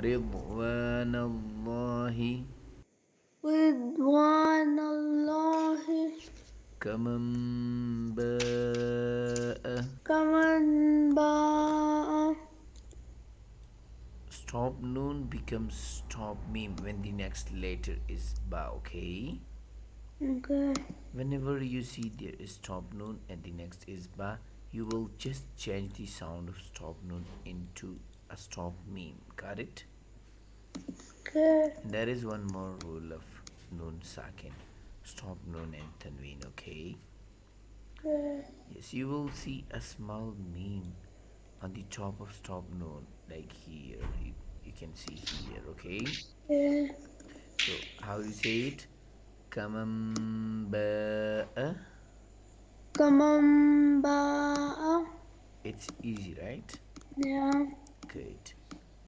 ridwanallahi رضوان الله kaman ba'a. كمن باء. Stop noon becomes stop meme when the next letter is ba, okay? Okay. Whenever you see there is stop noon and the next is ba, you will just change the sound of stop noon into a stop meme. Got it? Okay. And there is one more rule of noon sakin. Stop noon and tanween, okay? Okay. Yes, you will see a small meme on the top of stop noon, like here. You can see here, okay? Okay. So, how do you say it? Kamamba. كمن باء. It's easy, right? Yeah. Good.